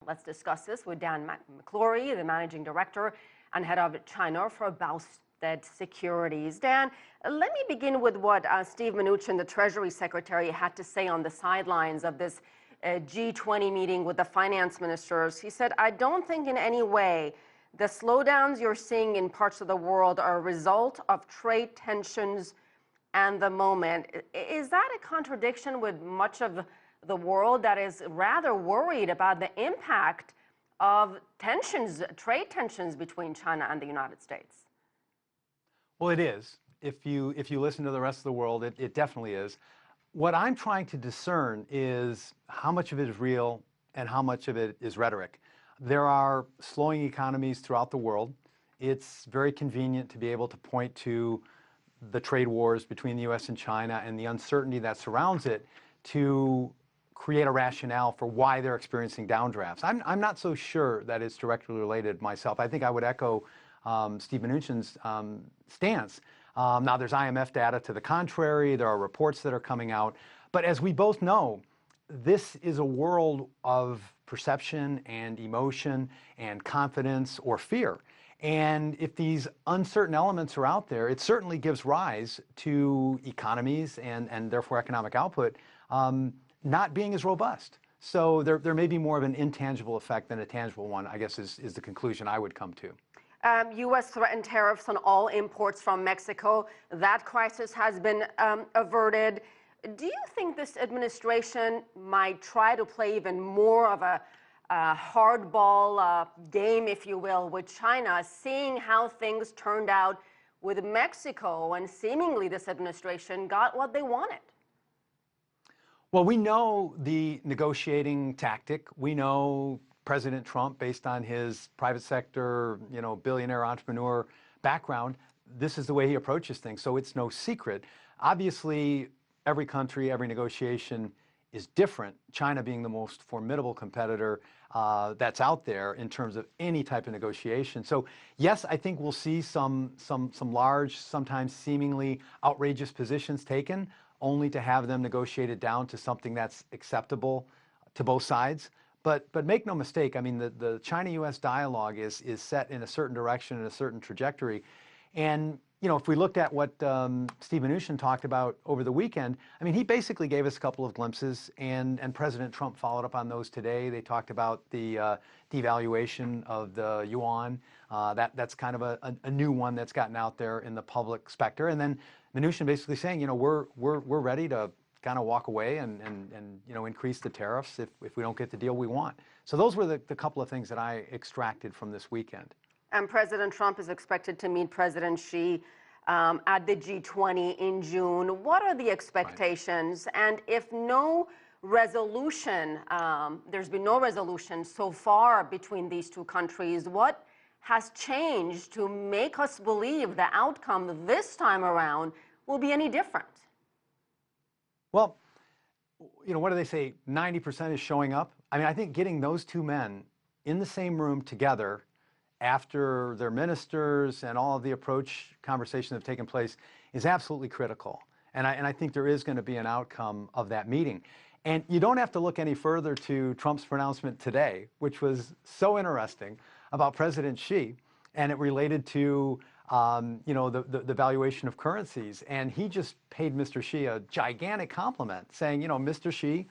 Let's discuss this with Dan McClory, the managing director and head of China for Boustead Securities. Dan, let me begin with what Steve Mnuchin, the Treasury Secretary, had to say on the sidelines of this G20 meeting with the finance ministers. He said, "I don't think in any way the slowdowns you're seeing in parts of the world are a result of trade tensions and the moment." Is that a contradiction with much of the world that is rather worried about the impact of tensions, trade tensions between China and the United States? Well, it is. If you listen to the rest of the world, it definitely is. What I'm trying to discern is how much of it is real and how much of it is rhetoric. There are slowing economies throughout the world. It's very convenient to be able to point to the trade wars between the U.S. and China and the uncertainty that surrounds it to create a rationale for why they're experiencing downdrafts. I'm not so sure that it's directly related myself. I think I would echo Steve Mnuchin's stance. Now, there's IMF data to the contrary. There are reports that are coming out. But as we both know, this is a world of perception and emotion and confidence or fear. And if these uncertain elements are out there, it certainly gives rise to economies and therefore economic output not being as robust. So there may be more of an intangible effect than a tangible one, I guess is the conclusion I would come to. U.S. threatened tariffs on all imports from Mexico. That crisis has been averted. Do you think this administration might try to play even more of a hardball game, if you will, with China, seeing how things turned out with Mexico and seemingly this administration got what they wanted? Well, we know the negotiating tactic. We know President Trump, based on his private sector, billionaire entrepreneur background, this is the way he approaches things. So it's no secret. Obviously, every country, every negotiation is different. China being the most formidable competitor that's out there in terms of any type of negotiation. So yes, I think we'll see some large, sometimes seemingly outrageous positions taken, only to have them negotiated down to something that's acceptable to both sides. But make no mistake, I mean, the China-U.S. dialogue is set in a certain direction and a certain trajectory. And, if we looked at what Steve Mnuchin talked about over the weekend, I mean, he basically gave us a couple of glimpses, and President Trump followed up on those today. They talked about the devaluation of the yuan. That's kind of a new one that's gotten out there in the public specter. And then Mnuchin basically saying, we're ready to kind of walk away and increase the tariffs if we don't get the deal we want. So those were the couple of things that I extracted from this weekend. And President Trump is expected to meet President Xi at the G20 in June. What are the expectations? Right. And if no resolution, there's been no resolution so far between these two countries, what has changed to make us believe the outcome this time around will be any different? Well, what do they say? 90% is showing up. I mean, I think getting those two men in the same room together after their ministers and all of the approach conversations have taken place is absolutely critical. And I think there is going to be an outcome of that meeting. And you don't have to look any further to Trump's pronouncement today, which was so interesting, about President Xi, and it related to the valuation of currencies. And he just paid Mr. Xi a gigantic compliment, saying, Mr. Xi,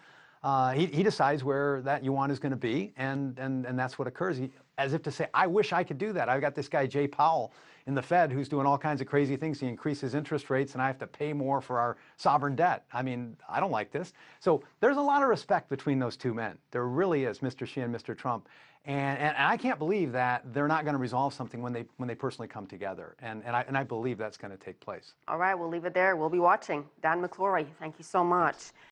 he decides where that yuan is going to be, and that's what occurs. As if to say, I wish I could do that. I've got this guy, Jay Powell, in the Fed, who's doing all kinds of crazy things. He increases interest rates, and I have to pay more for our sovereign debt. I mean, I don't like this. So there's a lot of respect between those two men. There really is, Mr. Xi and Mr. Trump. And I can't believe that they're not going to resolve something when they personally come together. And I believe that's going to take place. All right, we'll leave it there. We'll be watching. Dan McClory, thank you so much.